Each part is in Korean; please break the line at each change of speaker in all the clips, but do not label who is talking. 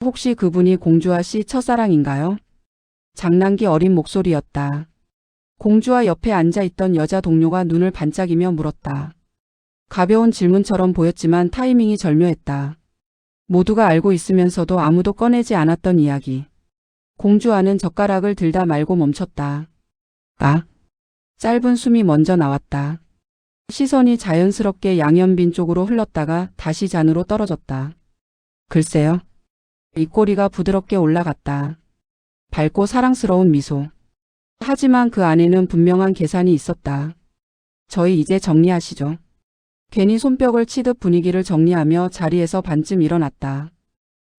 혹시 그분이 공주아 씨 첫사랑인가요? 장난기 어린 목소리였다. 공주아 옆에 앉아있던 여자 동료가 눈을 반짝이며 물었다. 가벼운 질문처럼 보였지만 타이밍이 절묘했다. 모두가 알고 있으면서도 아무도 꺼내지 않았던 이야기. 공주아는 젓가락을 들다 말고 멈췄다. 짧은 숨이 먼저 나왔다. 시선이 자연스럽게 양현빈 쪽으로 흘렀다가 다시 잔으로 떨어졌다. 글쎄요. 입꼬리가 부드럽게 올라갔다. 밝고 사랑스러운 미소. 하지만 그 안에는 분명한 계산이 있었다. 저희 이제 정리하시죠. 괜히 손뼉을 치듯 분위기를 정리하며 자리에서 반쯤 일어났다.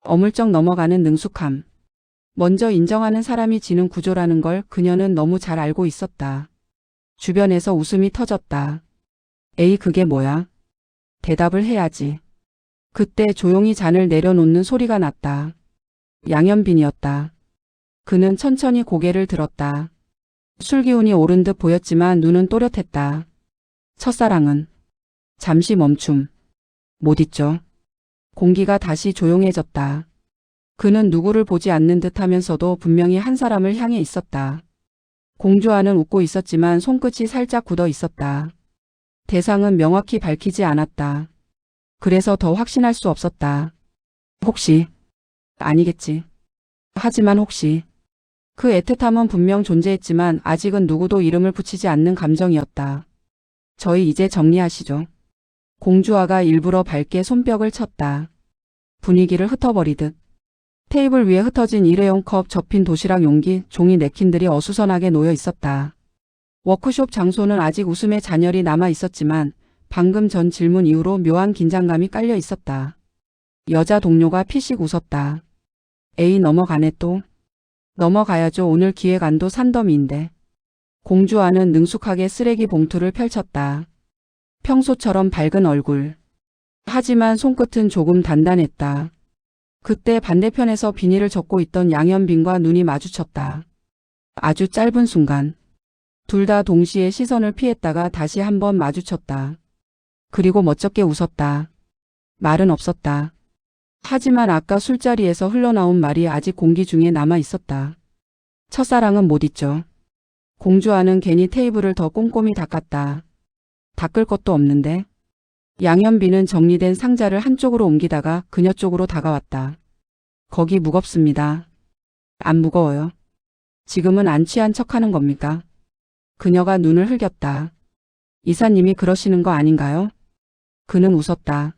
어물쩍 넘어가는 능숙함. 먼저 인정하는 사람이 지는 구조라는 걸 그녀는 너무 잘 알고 있었다. 주변에서 웃음이 터졌다. 에이 그게 뭐야? 대답을 해야지. 그때 조용히 잔을 내려놓는 소리가 났다. 양현빈이었다. 그는 천천히 고개를 들었다. 술기운이 오른 듯 보였지만 눈은 또렷했다. 첫사랑은? 잠시 멈춤. 못 잊죠. 공기가 다시 조용해졌다. 그는 누구를 보지 않는 듯 하면서도 분명히 한 사람을 향해 있었다. 공주아는 웃고 있었지만 손끝이 살짝 굳어 있었다. 대상은 명확히 밝히지 않았다. 그래서 더 확신할 수 없었다. 혹시? 아니겠지. 하지만 혹시. 그 애틋함은 분명 존재했지만 아직은 누구도 이름을 붙이지 않는 감정이었다. 저희 이제 정리하시죠. 공주아가 일부러 밝게 손뼉을 쳤다. 분위기를 흩어버리듯. 테이블 위에 흩어진 일회용 컵, 접힌 도시락 용기, 종이 냅킨들이 어수선하게 놓여 있었다. 워크숍 장소는 아직 웃음의 잔열이 남아 있었지만 방금 전 질문 이후로 묘한 긴장감이 깔려 있었다. 여자 동료가 피식 웃었다. 에이 넘어가네 또. 넘어가야죠. 오늘 기획안도 산더미인데. 공주아는 능숙하게 쓰레기 봉투를 펼쳤다. 평소처럼 밝은 얼굴. 하지만 손끝은 조금 단단했다. 그때 반대편에서 비닐을 접고 있던 양현빈과 눈이 마주쳤다. 아주 짧은 순간. 둘 다 동시에 시선을 피했다가 다시 한번 마주쳤다. 그리고 멋쩍게 웃었다. 말은 없었다. 하지만 아까 술자리에서 흘러나온 말이 아직 공기 중에 남아 있었다. 첫사랑은 못 잊죠. 공주아는 괜히 테이블을 더 꼼꼼히 닦았다. 닦을 것도 없는데. 양현빈은 정리된 상자를 한쪽으로 옮기다가 그녀 쪽으로 다가왔다. 거기 무겁습니다. 안 무거워요. 지금은 안 취한 척하는 겁니까? 그녀가 눈을 흘겼다. 이사님이 그러시는 거 아닌가요? 그는 웃었다.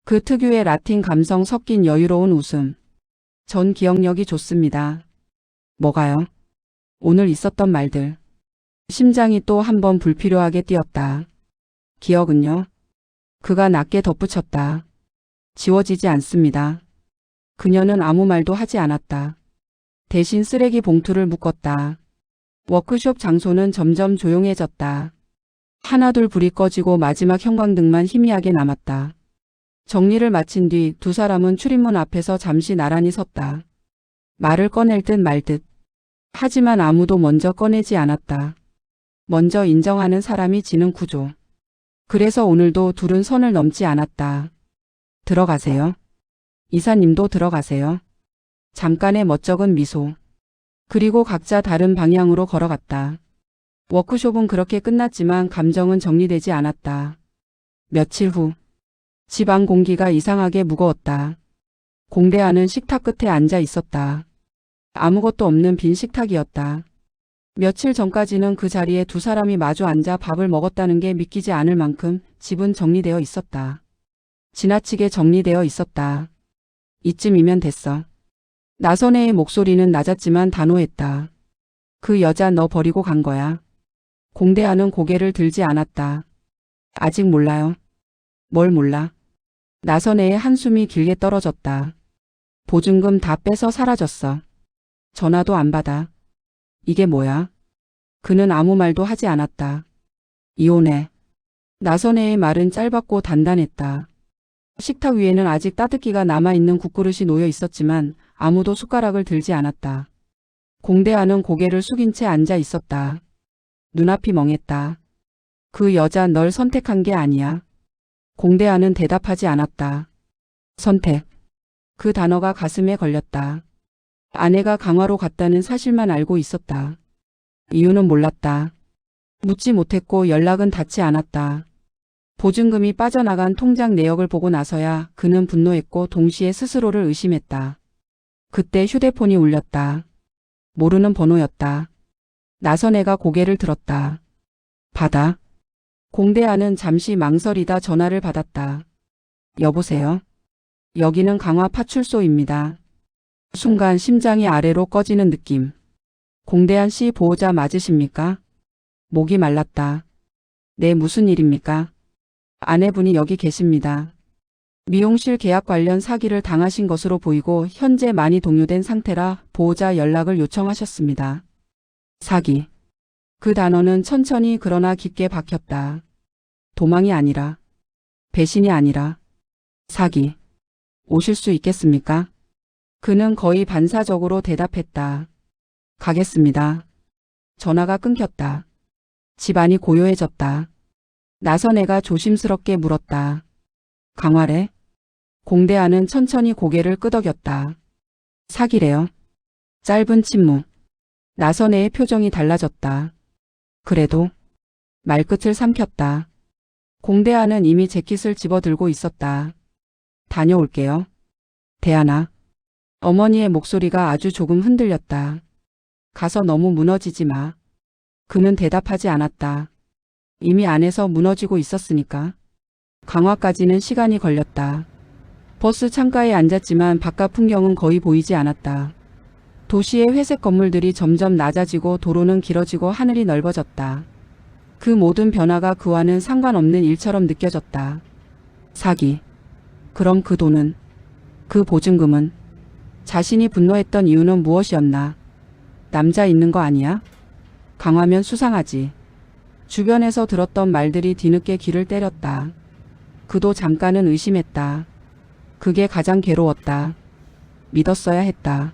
그 특유의 라틴 감성 섞인 여유로운 웃음. 전 기억력이 좋습니다. 뭐가요? 오늘 있었던 말들. 심장이 또 한 번 불필요하게 뛰었다. 기억은요? 그가 낮게 덧붙였다. 지워지지 않습니다. 그녀는 아무 말도 하지 않았다. 대신 쓰레기 봉투를 묶었다. 워크숍 장소는 점점 조용해졌다. 하나둘 불이 꺼지고 마지막 형광등만 희미하게 남았다. 정리를 마친 뒤 두 사람은 출입문 앞에서 잠시 나란히 섰다. 말을 꺼낼 듯 말 듯. 하지만 아무도 먼저 꺼내지 않았다. 먼저 인정하는 사람이 지는 구조. 그래서 오늘도 둘은 선을 넘지 않았다. 들어가세요. 이사님도 들어가세요. 잠깐의 멋쩍은 미소. 그리고 각자 다른 방향으로 걸어갔다. 워크숍은 그렇게 끝났지만 감정은 정리되지 않았다. 며칠 후. 집 안 공기가 이상하게 무거웠다. 공대하는 식탁 끝에 앉아 있었다. 아무것도 없는 빈 식탁이었다. 며칠 전까지는 그 자리에 두 사람이 마주 앉아 밥을 먹었다는 게 믿기지 않을 만큼 집은 정리되어 있었다. 지나치게 정리되어 있었다. 이쯤이면 됐어. 나선혜의 목소리는 낮았지만 단호했다. 그 여자 너 버리고 간 거야. 공대하는 고개를 들지 않았다. 아직 몰라요. 뭘 몰라? 나선혜의 한숨이 길게 떨어졌다. 보증금 다 빼서 사라졌어. 전화도 안 받아. 이게 뭐야? 그는 아무 말도 하지 않았다. 이혼해. 나선혜의 말은 짧았고 단단했다. 식탁 위에는 아직 따뜻기가 남아있는 국그릇이 놓여 있었지만 아무도 숟가락을 들지 않았다. 공대하는 고개를 숙인 채 앉아 있었다. 눈앞이 멍했다. 그 여자 널 선택한 게 아니야. 공대하는 대답하지 않았다. 선택. 그 단어가 가슴에 걸렸다. 아내가 강화로 갔다는 사실만 알고 있었다. 이유는 몰랐다. 묻지 못했고 연락은 닿지 않았다. 보증금이 빠져나간 통장 내역을 보고 나서야 그는 분노했고 동시에 스스로를 의심했다. 그때 휴대폰이 울렸다. 모르는 번호였다. 나선애가 고개를 들었다. 받아. 공대하는 잠시 망설이다 전화를 받았다. 여보세요? 여기는 강화 파출소입니다. 순간 심장이 아래로 꺼지는 느낌. 공대한 씨 보호자 맞으십니까? 목이 말랐다. 네, 무슨 일입니까? 아내분이 여기 계십니다. 미용실 계약 관련 사기를 당하신 것으로 보이고 현재 많이 동요된 상태라 보호자 연락을 요청하셨습니다. 사기. 그 단어는 천천히 그러나 깊게 박혔다. 도망이 아니라, 배신이 아니라, 사기. 오실 수 있겠습니까? 그는 거의 반사적으로 대답했다. 가겠습니다. 전화가 끊겼다. 집안이 고요해졌다. 나선애가 조심스럽게 물었다. 강화래? 공대하는 천천히 고개를 끄덕였다. 사기래요. 짧은 침묵. 나선애의 표정이 달라졌다. 그래도 말끝을 삼켰다. 공대하는 이미 재킷을 집어들고 있었다. 다녀올게요. 대안아. 어머니의 목소리가 아주 조금 흔들렸다. 가서 너무 무너지지 마. 그는 대답하지 않았다. 이미 안에서 무너지고 있었으니까. 강화까지는 시간이 걸렸다. 버스 창가에 앉았지만 바깥 풍경은 거의 보이지 않았다. 도시의 회색 건물들이 점점 낮아지고 도로는 길어지고 하늘이 넓어졌다. 그 모든 변화가 그와는 상관없는 일처럼 느껴졌다. 사기. 그럼 그 돈은? 그 보증금은? 자신이 분노했던 이유는 무엇이었나? 남자 있는 거 아니야? 강화면 수상하지. 주변에서 들었던 말들이 뒤늦게 귀를 때렸다. 그도 잠깐은 의심했다. 그게 가장 괴로웠다. 믿었어야 했다.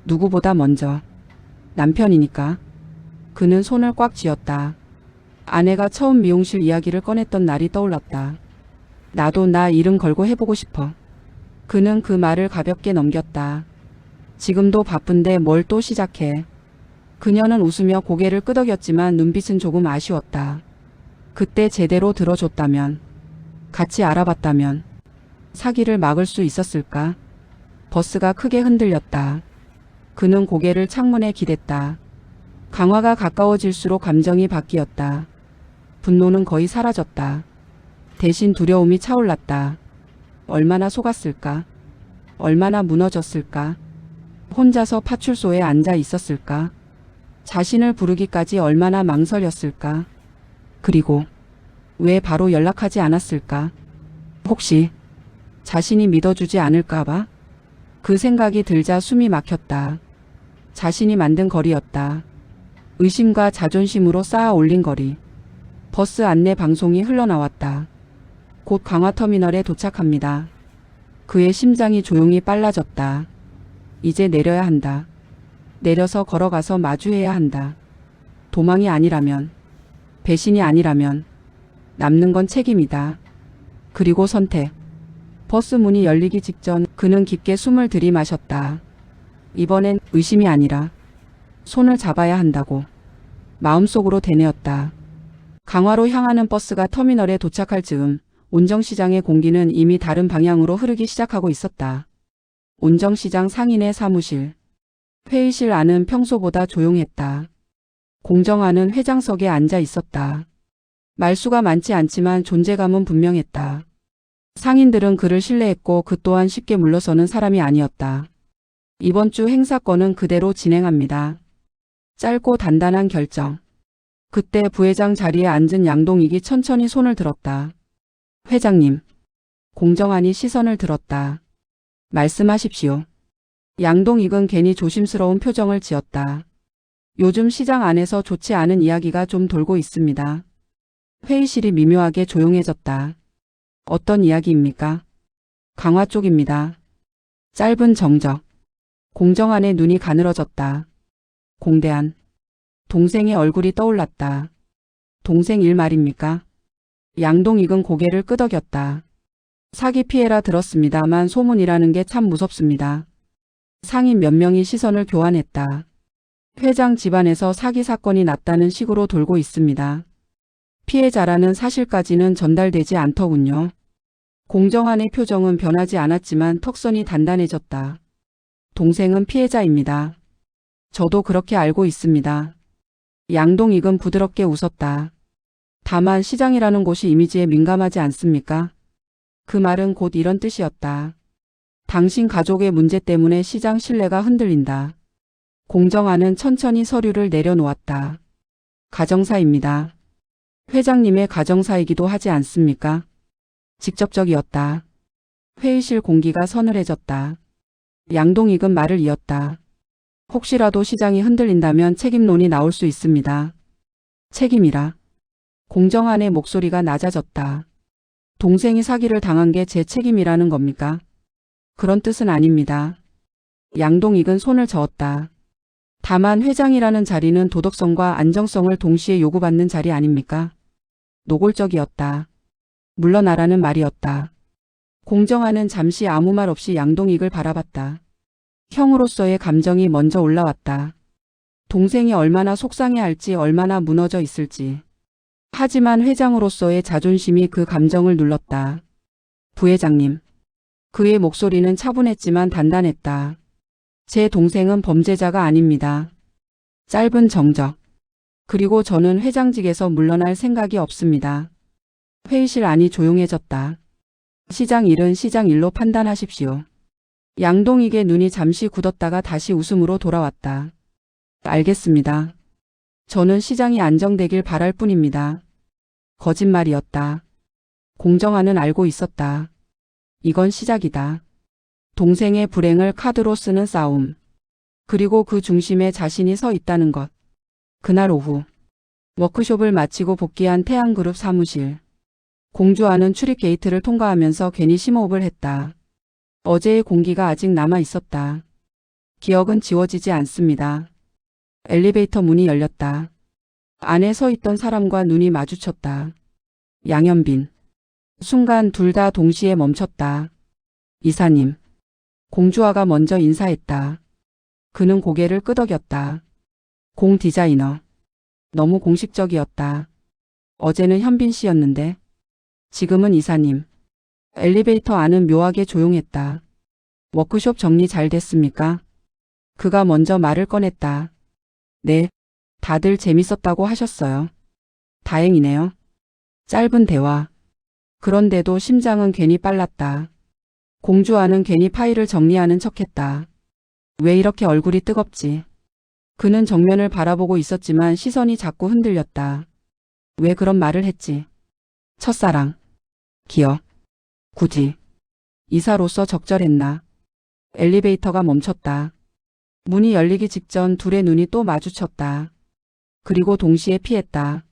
누구보다 먼저. 남편이니까. 그는 손을 꽉 쥐었다. 아내가 처음 미용실 이야기를 꺼냈던 날이 떠올랐다. 나도 나 이름 걸고 해보고 싶어. 그는 그 말을 가볍게 넘겼다. 지금도 바쁜데 뭘 또 시작해. 그녀는 웃으며 고개를 끄덕였지만 눈빛은 조금 아쉬웠다. 그때 제대로 들어줬다면, 같이 알아봤다면, 사기를 막을 수 있었을까? 버스가 크게 흔들렸다. 그는 고개를 창문에 기댔다. 강화가 가까워질수록 감정이 바뀌었다. 분노는 거의 사라졌다. 대신 두려움이 차올랐다. 얼마나 속았을까? 얼마나 무너졌을까? 혼자서 파출소에 앉아 있었을까? 자신을 부르기까지 얼마나 망설였을까? 그리고 왜 바로 연락하지 않았을까? 혹시 자신이 믿어주지 않을까봐? 그 생각이 들자 숨이 막혔다. 자신이 만든 거리였다. 의심과 자존심으로 쌓아 올린 거리. 버스 안내 방송이 흘러나왔다. 곧 강화터미널에 도착합니다. 그의 심장이 조용히 빨라졌다. 이제 내려야 한다. 내려서 걸어가서 마주해야 한다. 도망이 아니라면, 배신이 아니라면, 남는 건 책임이다. 그리고 선택. 버스 문이 열리기 직전 그는 깊게 숨을 들이마셨다. 이번엔 의심이 아니라 손을 잡아야 한다고 마음속으로 되뇌었다. 강화로 향하는 버스가 터미널에 도착할 즈음 온정시장의 공기는 이미 다른 방향으로 흐르기 시작하고 있었다. 온정시장 상인의 사무실. 회의실 안은 평소보다 조용했다. 공정하는 회장석에 앉아 있었다. 말수가 많지 않지만 존재감은 분명했다. 상인들은 그를 신뢰했고 그 또한 쉽게 물러서는 사람이 아니었다. 이번 주 행사권은 그대로 진행합니다. 짧고 단단한 결정. 그때 부회장 자리에 앉은 양동익이 천천히 손을 들었다. 회장님. 공정하니 시선을 들었다. 말씀하십시오. 양동익은 괜히 조심스러운 표정을 지었다. 요즘 시장 안에서 좋지 않은 이야기가 좀 돌고 있습니다. 회의실이 미묘하게 조용해졌다. 어떤 이야기입니까? 강화 쪽입니다. 짧은 정적. 공정한의 눈이 가늘어졌다. 공대한. 동생의 얼굴이 떠올랐다. 동생 일 말입니까? 양동익은 고개를 끄덕였다. 사기 피해라 들었습니다만 소문이라는 게 참 무섭습니다. 상인 몇 명이 시선을 교환했다. 회장 집안에서 사기 사건이 났다는 식으로 돌고 있습니다. 피해자라는 사실까지는 전달되지 않더군요. 공정한의 표정은 변하지 않았지만 턱선이 단단해졌다. 동생은 피해자입니다. 저도 그렇게 알고 있습니다. 양동익은 부드럽게 웃었다. 다만 시장이라는 곳이 이미지에 민감하지 않습니까? 그 말은 곧 이런 뜻이었다. 당신 가족의 문제 때문에 시장 신뢰가 흔들린다. 공정한은 천천히 서류를 내려놓았다. 가정사입니다. 회장님의 가정사이기도 하지 않습니까? 직접적이었다. 회의실 공기가 서늘해졌다. 양동익은 말을 이었다. 혹시라도 시장이 흔들린다면 책임론이 나올 수 있습니다. 책임이라. 공정한의 목소리가 낮아졌다. 동생이 사기를 당한 게 제 책임이라는 겁니까? 그런 뜻은 아닙니다. 양동익은 손을 저었다. 다만 회장이라는 자리는 도덕성과 안정성을 동시에 요구받는 자리 아닙니까? 노골적이었다. 물러나라는 말이었다. 공정한은 잠시 아무 말 없이 양동익을 바라봤다. 형으로서의 감정이 먼저 올라왔다. 동생이 얼마나 속상해할지, 얼마나 무너져 있을지. 하지만 회장으로서의 자존심이 그 감정을 눌렀다. 부회장님. 그의 목소리는 차분했지만 단단했다. 제 동생은 범죄자가 아닙니다. 짧은 정적. 그리고 저는 회장직에서 물러날 생각이 없습니다. 회의실 안이 조용해졌다. 시장 일은 시장 일로 판단하십시오. 양동익의 눈이 잠시 굳었다가 다시 웃음으로 돌아왔다. 알겠습니다. 저는 시장이 안정되길 바랄 뿐입니다. 거짓말이었다. 공정한은 알고 있었다. 이건 시작이다. 동생의 불행을 카드로 쓰는 싸움. 그리고 그 중심에 자신이 서 있다는 것. 그날 오후 워크숍을 마치고 복귀한 태양그룹 사무실. 공주아는 출입 게이트를 통과하면서 괜히 심호흡을 했다. 어제의 공기가 아직 남아 있었다. 기억은 지워지지 않습니다. 엘리베이터 문이 열렸다. 안에 서 있던 사람과 눈이 마주쳤다. 양현빈. 순간 둘 다 동시에 멈췄다. 이사님. 공주아가 먼저 인사했다. 그는 고개를 끄덕였다. 공 디자이너. 너무 공식적이었다. 어제는 현빈 씨였는데 지금은 이사님. 엘리베이터 안은 묘하게 조용했다. 워크숍 정리 잘 됐습니까? 그가 먼저 말을 꺼냈다. 네, 다들 재밌었다고 하셨어요. 다행이네요. 짧은 대화. 그런데도 심장은 괜히 빨랐다. 공주아는 괜히 파일을 정리하는 척했다. 왜 이렇게 얼굴이 뜨겁지? 그는 정면을 바라보고 있었지만 시선이 자꾸 흔들렸다. 왜 그런 말을 했지? 첫사랑. 기억. 굳이. 이사로서 적절했나? 엘리베이터가 멈췄다. 문이 열리기 직전 둘의 눈이 또 마주쳤다. 그리고 동시에 피했다.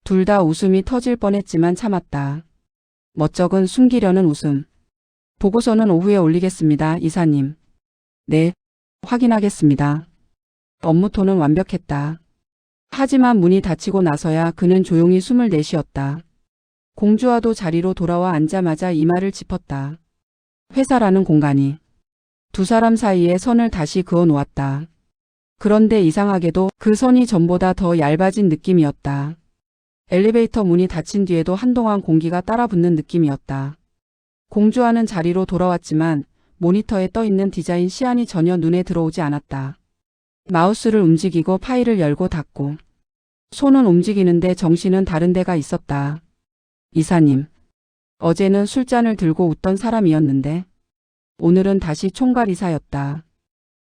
둘 다 웃음이 터질 뻔했지만 참았다. 멋쩍은 숨기려는 웃음. 보고서는 오후에 올리겠습니다, 이사님. 네, 확인하겠습니다. 업무 톤은 완벽했다. 하지만 문이 닫히고 나서야 그는 조용히 숨을 내쉬었다. 공주와도 자리로 돌아와 앉자마자 이마를 짚었다. 회사라는 공간이 두 사람 사이에 선을 다시 그어 놓았다. 그런데 이상하게도 그 선이 전보다 더 얇아진 느낌이었다. 엘리베이터 문이 닫힌 뒤에도 한동안 공기가 따라붙는 느낌이었다. 공주와는 자리로 돌아왔지만 모니터에 떠있는 디자인 시안이 전혀 눈에 들어오지 않았다. 마우스를 움직이고 파일을 열고 닫고 손은 움직이는데 정신은 다른 데가 있었다. 이사님. 어제는 술잔을 들고 웃던 사람이었는데 오늘은 다시 총괄 이사였다.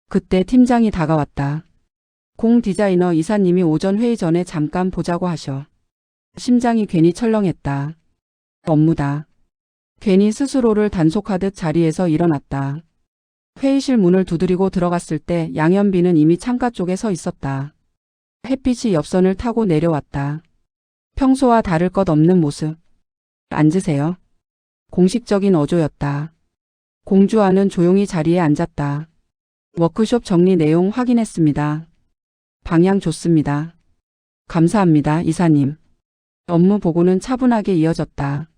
그때 팀장이 다가왔다. 공 디자이너 이사님이 오전 회의 전에 잠깐 보자고 하셔. 심장이 괜히 철렁했다. 업무다. 괜히 스스로를 단속하듯 자리에서 일어났다. 회의실 문을 두드리고 들어갔을 때 양현빈은 이미 창가 쪽에 서 있었다. 햇빛이 옆선을 타고 내려왔다. 평소와 다를 것 없는 모습. 앉으세요. 공식적인 어조였다. 공주아는 조용히 자리에 앉았다. 워크숍 정리 내용 확인했습니다. 방향 좋습니다. 감사합니다, 이사님. 업무 보고는 차분하게 이어졌다.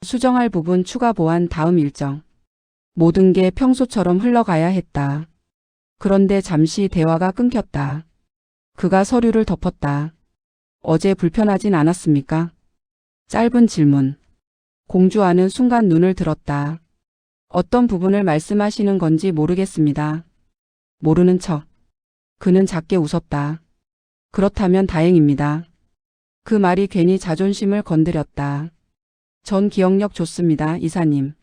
수정할 부분 추가 보완 다음 일정. 모든 게 평소처럼 흘러가야 했다. 그런데 잠시 대화가 끊겼다. 그가 서류를 덮었다. 어제 불편하진 않았습니까? 짧은 질문. 공주와는 순간 눈을 들었다. 어떤 부분을 말씀하시는 건지 모르겠습니다. 모르는 척. 그는 작게 웃었다. 그렇다면 다행입니다. 그 말이 괜히 자존심을 건드렸다. 전 기억력 좋습니다, 이사님.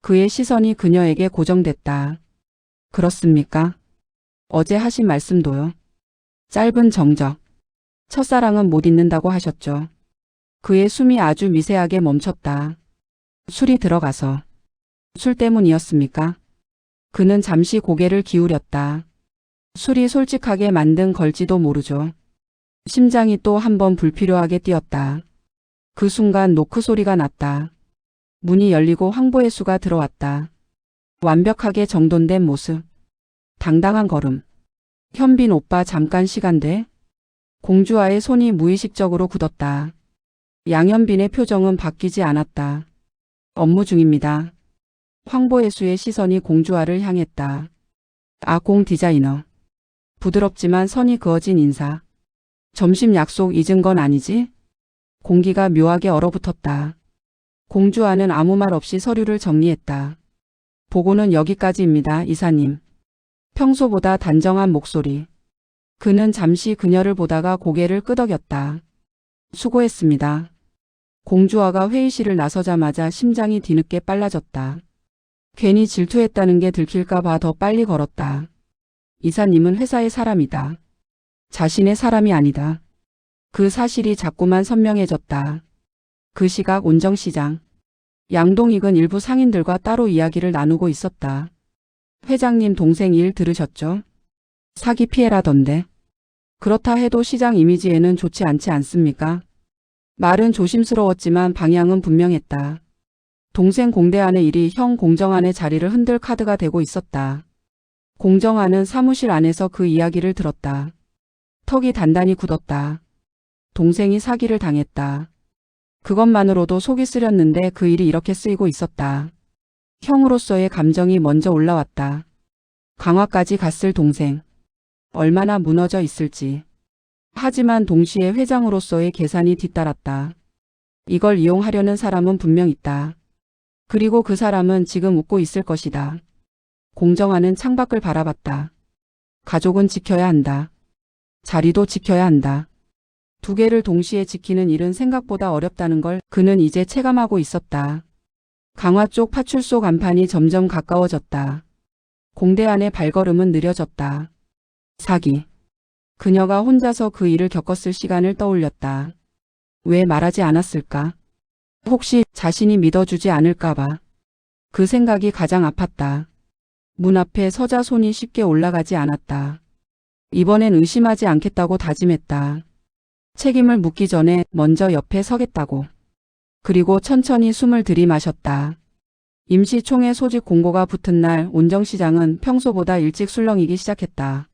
그의 시선이 그녀에게 고정됐다. 그렇습니까? 어제 하신 말씀도요. 짧은 정적. 첫사랑은 못 잊는다고 하셨죠. 그의 숨이 아주 미세하게 멈췄다. 술이 들어가서. 술 때문이었습니까? 그는 잠시 고개를 기울였다. 술이 솔직하게 만든 걸지도 모르죠. 심장이 또 한 번 불필요하게 뛰었다. 그 순간 노크 소리가 났다. 문이 열리고 황보혜수가 들어왔다. 완벽하게 정돈된 모습. 당당한 걸음. 현빈 오빠 잠깐 시간 돼? 공주와의 손이 무의식적으로 굳었다. 양현빈의 표정은 바뀌지 않았다. 업무 중입니다. 황보혜수의 시선이 공주와를 향했다. 공 디자이너. 부드럽지만 선이 그어진 인사. 점심 약속 잊은 건 아니지? 공기가 묘하게 얼어붙었다. 공주와는 아무 말 없이 서류를 정리했다. 보고는 여기까지입니다, 이사님. 평소보다 단정한 목소리. 그는 잠시 그녀를 보다가 고개를 끄덕였다. 수고했습니다. 공주와가 회의실을 나서자마자 심장이 뒤늦게 빨라졌다. 괜히 질투했다는 게 들킬까 봐 더 빨리 걸었다. 이사님은 회사의 사람이다. 자신의 사람이 아니다. 그 사실이 자꾸만 선명해졌다. 그 시각 온정시장. 양동익은 일부 상인들과 따로 이야기를 나누고 있었다. 회장님 동생 일 들으셨죠? 사기 피해라던데. 그렇다 해도 시장 이미지에는 좋지 않지 않습니까? 말은 조심스러웠지만 방향은 분명했다. 동생 공대안의 일이 형 공정안의 자리를 흔들 카드가 되고 있었다. 공정안은 사무실 안에서 그 이야기를 들었다. 턱이 단단히 굳었다. 동생이 사기를 당했다. 그것만으로도 속이 쓰렸는데 그 일이 이렇게 쓰이고 있었다. 형으로서의 감정이 먼저 올라왔다. 강화까지 갔을 동생. 얼마나 무너져 있을지. 하지만 동시에 회장으로서의 계산이 뒤따랐다. 이걸 이용하려는 사람은 분명 있다. 그리고 그 사람은 지금 웃고 있을 것이다. 공정하는 창밖을 바라봤다. 가족은 지켜야 한다. 자리도 지켜야 한다. 두 개를 동시에 지키는 일은 생각보다 어렵다는 걸 그는 이제 체감하고 있었다. 강화 쪽 파출소 간판이 점점 가까워졌다. 공대안의 발걸음은 느려졌다. 사기. 그녀가 혼자서 그 일을 겪었을 시간을 떠올렸다. 왜 말하지 않았을까? 혹시 자신이 믿어주지 않을까봐. 그 생각이 가장 아팠다. 문 앞에 서자 손이 쉽게 올라가지 않았다. 이번엔 의심하지 않겠다고 다짐했다. 책임을 묻기 전에 먼저 옆에 서겠다고. 그리고 천천히 숨을 들이마셨다. 임시총회 소집 공고가 붙은 날 온정시장은 평소보다 일찍 술렁이기 시작했다.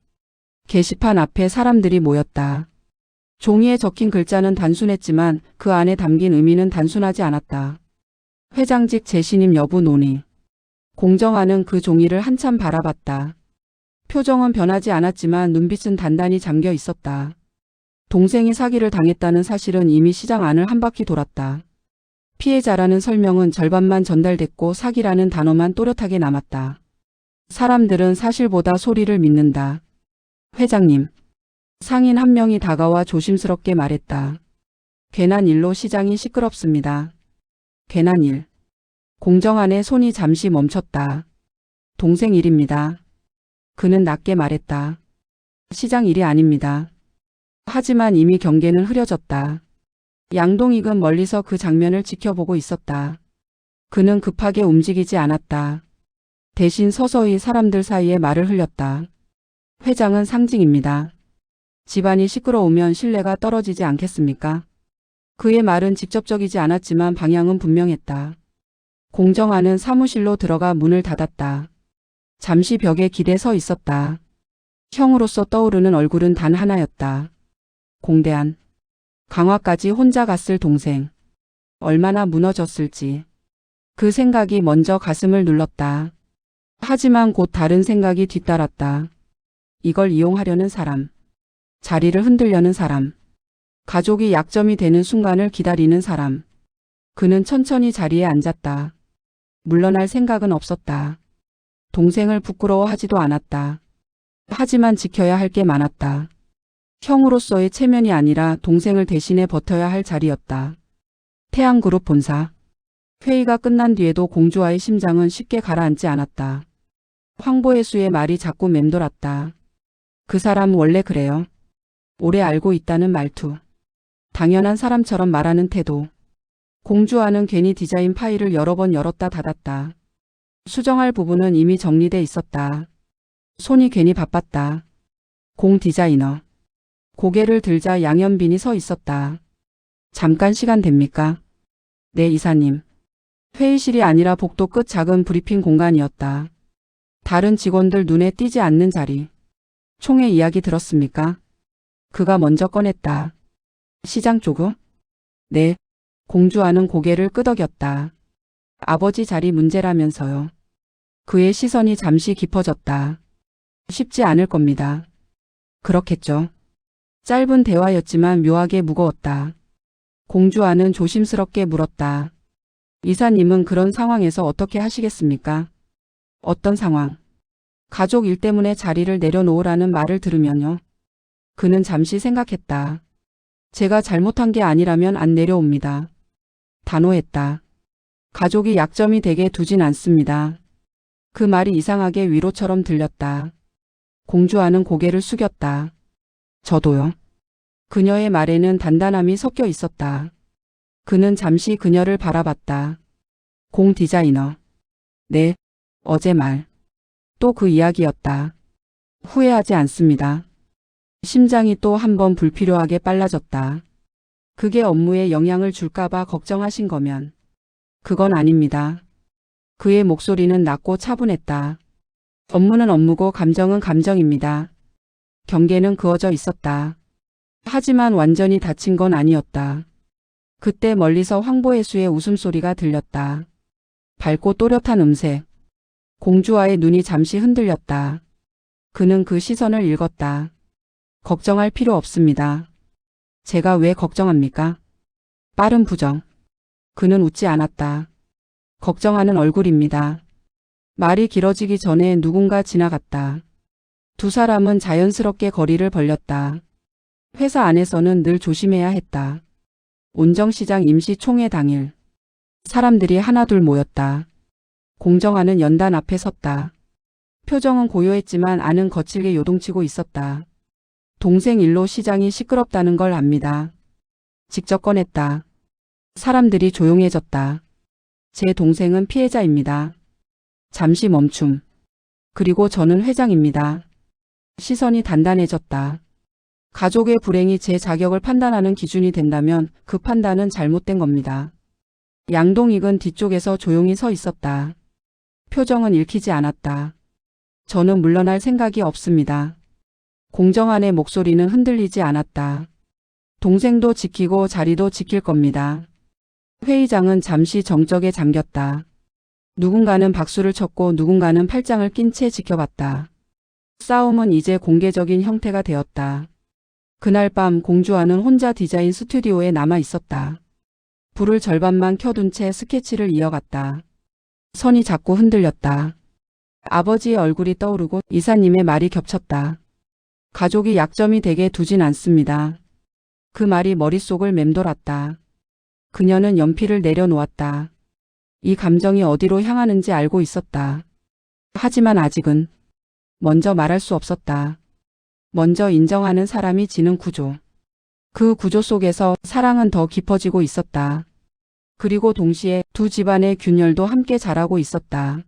게시판 앞에 사람들이 모였다. 종이에 적힌 글자는 단순했지만 그 안에 담긴 의미는 단순하지 않았다. 회장직 재신임 여부 논의. 공정하는 그 종이를 한참 바라봤다. 표정은 변하지 않았지만 눈빛은 단단히 잠겨 있었다. 동생이 사기를 당했다는 사실은 이미 시장 안을 한 바퀴 돌았다. 피해자라는 설명은 절반만 전달됐고 사기라는 단어만 또렷하게 남았다. 사람들은 사실보다 소리를 믿는다. 회장님. 상인 한 명이 다가와 조심스럽게 말했다. 괜한 일로 시장이 시끄럽습니다. 괜한 일. 공정한의 손이 잠시 멈췄다. 동생 일입니다. 그는 낮게 말했다. 시장 일이 아닙니다. 하지만 이미 경계는 흐려졌다. 양동익은 멀리서 그 장면을 지켜보고 있었다. 그는 급하게 움직이지 않았다. 대신 서서히 사람들 사이에 말을 흘렸다. 회장은 상징입니다. 집안이 시끄러우면 신뢰가 떨어지지 않겠습니까? 그의 말은 직접적이지 않았지만 방향은 분명했다. 공정하는 사무실로 들어가 문을 닫았다. 잠시 벽에 기대 서 있었다. 형으로서 떠오르는 얼굴은 단 하나였다. 공대안. 강화까지 혼자 갔을 동생. 얼마나 무너졌을지. 그 생각이 먼저 가슴을 눌렀다. 하지만 곧 다른 생각이 뒤따랐다. 이걸 이용하려는 사람, 자리를 흔들려는 사람, 가족이 약점이 되는 순간을 기다리는 사람. 그는 천천히 자리에 앉았다. 물러날 생각은 없었다. 동생을 부끄러워하지도 않았다. 하지만 지켜야 할 게 많았다. 형으로서의 체면이 아니라 동생을 대신해 버텨야 할 자리였다. 태양그룹 본사. 회의가 끝난 뒤에도 공주와의 심장은 쉽게 가라앉지 않았다. 황보혜수의 말이 자꾸 맴돌았다. 그 사람 원래 그래요. 오래 알고 있다는 말투. 당연한 사람처럼 말하는 태도. 공주와는 괜히 디자인 파일을 여러 번 열었다 닫았다. 수정할 부분은 이미 정리돼 있었다. 손이 괜히 바빴다. 공 디자이너. 고개를 들자 양현빈이 서 있었다. 잠깐 시간 됩니까? 네, 이사님. 회의실이 아니라 복도 끝 작은 브리핑 공간이었다. 다른 직원들 눈에 띄지 않는 자리. 총회 이야기 들었습니까? 그가 먼저 꺼냈다. 시장 조금? 네. 공주와는 고개를 끄덕였다. 아버지 자리 문제라면서요. 그의 시선이 잠시 깊어졌다. 쉽지 않을 겁니다. 그렇겠죠. 짧은 대화였지만 묘하게 무거웠다. 공주와는 조심스럽게 물었다. 이사님은 그런 상황에서 어떻게 하시겠습니까? 어떤 상황? 가족 일 때문에 자리를 내려놓으라는 말을 들으면요. 그는 잠시 생각했다. 제가 잘못한 게 아니라면 안 내려옵니다. 단호했다. 가족이 약점이 되게 두진 않습니다. 그 말이 이상하게 위로처럼 들렸다. 공주와는 고개를 숙였다. 저도요. 그녀의 말에는 단단함이 섞여 있었다. 그는 잠시 그녀를 바라봤다. 공 디자이너. 네, 어제 말. 또 그 이야기였다. 후회하지 않습니다. 심장이 또 한 번 불필요하게 빨라졌다. 그게 업무에 영향을 줄까봐 걱정하신 거면. 그건 아닙니다. 그의 목소리는 낮고 차분했다. 업무는 업무고 감정은 감정입니다. 경계는 그어져 있었다. 하지만 완전히 다친 건 아니었다. 그때 멀리서 황보혜수의 웃음소리가 들렸다. 밝고 또렷한 음색. 공주와의 눈이 잠시 흔들렸다. 그는 그 시선을 읽었다. 걱정할 필요 없습니다. 제가 왜 걱정합니까? 빠른 부정. 그는 웃지 않았다. 걱정하는 얼굴입니다. 말이 길어지기 전에 누군가 지나갔다. 두 사람은 자연스럽게 거리를 벌렸다. 회사 안에서는 늘 조심해야 했다. 온정시장 임시총회 당일. 사람들이 하나둘 모였다. 공정하는 연단 앞에 섰다. 표정은 고요했지만 안은 거칠게 요동치고 있었다. 동생 일로 시장이 시끄럽다는 걸 압니다. 직접 꺼냈다. 사람들이 조용해졌다. 제 동생은 피해자입니다. 잠시 멈춤. 그리고 저는 회장입니다. 시선이 단단해졌다. 가족의 불행이 제 자격을 판단하는 기준이 된다면 그 판단은 잘못된 겁니다. 양동익은 뒤쪽에서 조용히 서 있었다. 표정은 읽히지 않았다. 저는 물러날 생각이 없습니다. 공정한의 목소리는 흔들리지 않았다. 동생도 지키고 자리도 지킬 겁니다. 회의장은 잠시 정적에 잠겼다. 누군가는 박수를 쳤고 누군가는 팔짱을 낀 채 지켜봤다. 싸움은 이제 공개적인 형태가 되었다. 그날 밤 공주와는 혼자 디자인 스튜디오에 남아 있었다. 불을 절반만 켜둔 채 스케치를 이어갔다. 선이 자꾸 흔들렸다. 아버지의 얼굴이 떠오르고 이사님의 말이 겹쳤다. 가족이 약점이 되게 두진 않습니다. 그 말이 머릿속을 맴돌았다. 그녀는 연필을 내려놓았다. 이 감정이 어디로 향하는지 알고 있었다. 하지만 아직은 먼저 말할 수 없었다. 먼저 인정하는 사람이 지는 구조. 그 구조 속에서 사랑은 더 깊어지고 있었다. 그리고 동시에 두 집안의 균열도 함께 자라고 있었다.